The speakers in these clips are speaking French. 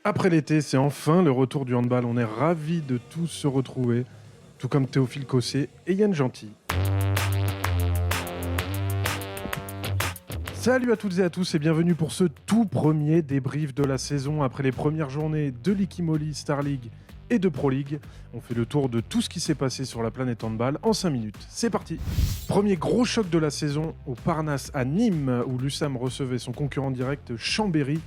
Après l'été, c'est enfin le retour du handball. On est ravis de tous se retrouver, tout comme Théophile Cossé et Yann Gentil. Salut à toutes et à tous et bienvenue pour ce tout premier débrief de la saison après les premières journées de Liquimoli, Star League et de Pro League. On fait le tour de tout ce qui s'est passé sur la planète handball en 5 minutes. C'est parti. Premier gros choc de la saison au Parnasse à Nîmes où l'USAM recevait son concurrent direct Chambéry.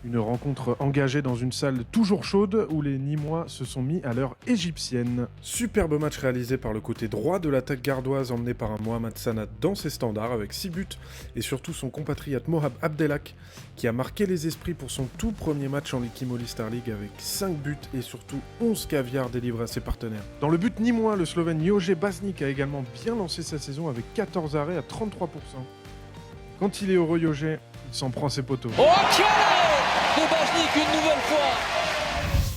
Une rencontre engagée dans une salle toujours chaude où les Nîmois se sont mis à l'heure égyptienne. Superbe match réalisé par le côté droit de l'attaque gardoise emmené par un Mohamed Sanat dans ses standards avec 6 buts et surtout son compatriote Mohab Abdelhak qui a marqué les esprits pour son tout premier match en Liquimoli Star League avec 5 buts et surtout 11 caviars délivrés à ses partenaires. Dans le but nîmois, le Slovène Jože Basnik a également bien lancé sa saison avec 14 arrêts à 33%. Quand il est heureux Jože, il s'en prend ses poteaux. Oh, de Basnik une nouvelle fois.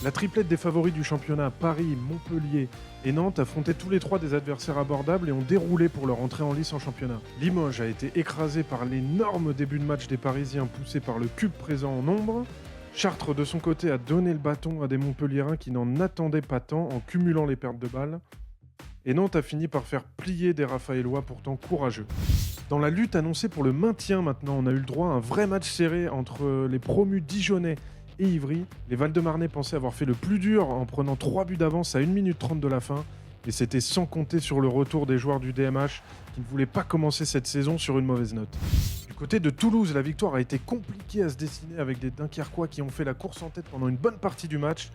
La triplette des favoris du championnat, Paris, Montpellier et Nantes, affrontaient tous les trois des adversaires abordables et ont déroulé pour leur entrée en lice en championnat. Limoges a été écrasé par l'énorme début de match des Parisiens poussés par le cube présent en nombre. Chartres, de son côté, a donné le bâton à des Montpelliérains qui n'en attendaient pas tant en cumulant les pertes de balles. Et Nantes a fini par faire plier des Raphaélois pourtant courageux. Dans la lutte annoncée pour le maintien maintenant, on a eu le droit à un vrai match serré entre les promus Dijonais et Ivry. Les Val-de-Marnais pensaient avoir fait le plus dur en prenant 3 buts d'avance à 1 minute 30 de la fin. Et c'était sans compter sur le retour des joueurs du DMH qui ne voulaient pas commencer cette saison sur une mauvaise note. Du côté de Toulouse, la victoire a été compliquée à se dessiner avec des Dunkerquois qui ont fait la course en tête pendant une bonne partie du match.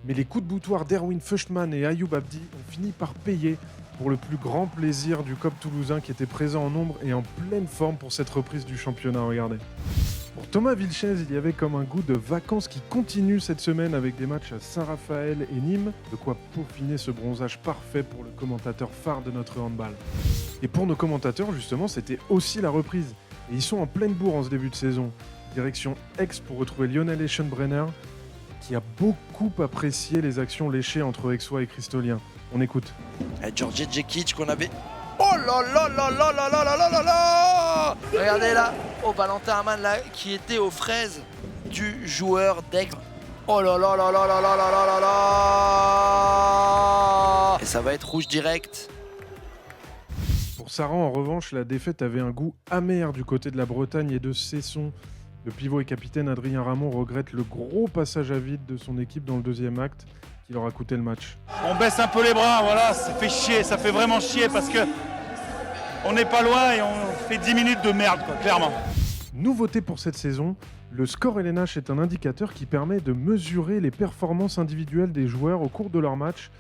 Mais les coups de boutoir d'Erwin Feuchtmann et Ayoub Abdi ont fini par payer pour le plus grand plaisir du COP toulousain qui était présent en nombre et en pleine forme pour cette reprise du championnat. Regardez. Pour Thomas Vilches, il y avait comme un goût de vacances qui continue cette semaine avec des matchs à Saint-Raphaël et Nîmes, de quoi peaufiner ce bronzage parfait pour le commentateur phare de notre handball. Et pour nos commentateurs, justement, c'était aussi la reprise. Et ils sont en pleine bourre en ce début de saison. Direction Aix pour retrouver Lionel Eschenbrenner, qui a beaucoup apprécié les actions léchées entre Aixois et Cristolien. On écoute. Georgi Djekic qu'on avait... Oh là là là là là là là là là là. Regardez là, Valentin Amann là, qui était aux fraises du joueur d'Aix. Oh là là là là là là là là là là. Et ça va être rouge direct. Pour Saran, en revanche, la défaite avait un goût amer du côté de la Bretagne et de Cesson. Le pivot et capitaine Adrien Ramon regrette le gros passage à vide de son équipe dans le deuxième acte qui leur a coûté le match. On baisse un peu les bras, voilà, ça fait chier, ça fait vraiment chier parce que on n'est pas loin et on fait 10 minutes de merde, quoi, clairement. Nouveauté pour cette saison, le score LNH est un indicateur qui permet de mesurer les performances individuelles des joueurs au cours de leur match,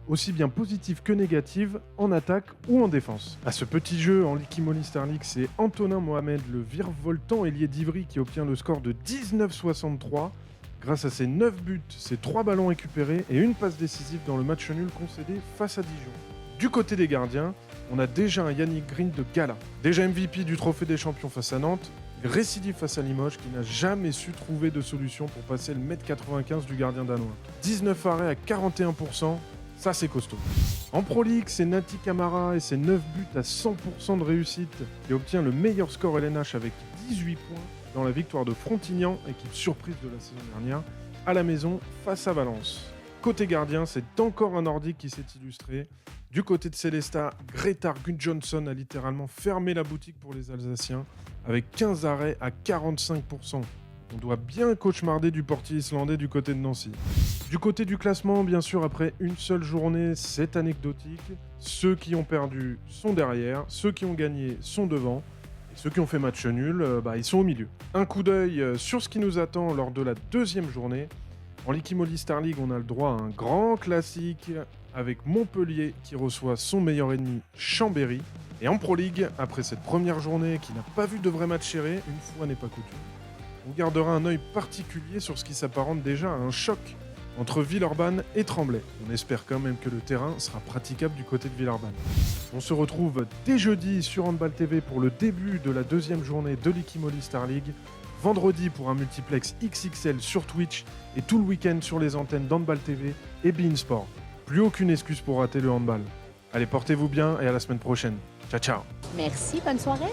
aussi bien positives que négatives, en attaque ou en défense. À ce petit jeu en Liquimoli Star League, c'est Antonin Mohamed, le virevoltant ailier d'Ivry, qui obtient le score de 19,63 grâce à ses 9 buts, ses 3 ballons récupérés et une passe décisive dans le match nul concédé face à Dijon. Du côté des gardiens, on a déjà un Yannick Green de gala. Déjà MVP du Trophée des Champions face à Nantes, récidive face à Limoges qui n'a jamais su trouver de solution pour passer le 1m95 du gardien danois. 19 arrêts à 41%, ça c'est costaud. En Pro League, c'est Nati Camara et ses 9 buts à 100% de réussite qui obtient le meilleur score LNH avec 18 points dans la victoire de Frontignan, équipe surprise de la saison dernière, à la maison face à Valence. Côté gardien, c'est encore un Nordique qui s'est illustré. Du côté de Célestat, Gretar Gudjonsson a littéralement fermé la boutique pour les Alsaciens avec 15 arrêts à 45%. On doit bien cauchemarder du portier islandais du côté de Nancy. Du côté du classement, bien sûr, après une seule journée, c'est anecdotique. Ceux qui ont perdu sont derrière, ceux qui ont gagné sont devant. Et ceux qui ont fait match nul, ils sont au milieu. Un coup d'œil sur ce qui nous attend lors de la deuxième journée. En Liquimoli Star League, on a le droit à un grand classique avec Montpellier qui reçoit son meilleur ennemi, Chambéry. Et en Pro League, après cette première journée qui n'a pas vu de vrai match serré, une fois n'est pas coutume, on gardera un œil particulier sur ce qui s'apparente déjà à un choc entre Villeurbanne et Tremblay. On espère quand même que le terrain sera praticable du côté de Villeurbanne. On se retrouve dès jeudi sur Handball TV pour le début de la deuxième journée de Liquimoli Star League. Vendredi pour un multiplex XXL sur Twitch et tout le week-end sur les antennes d'Handball TV et beIN Sport. Plus aucune excuse pour rater le handball. Allez, portez-vous bien et à la semaine prochaine. Ciao, ciao. Merci, bonne soirée.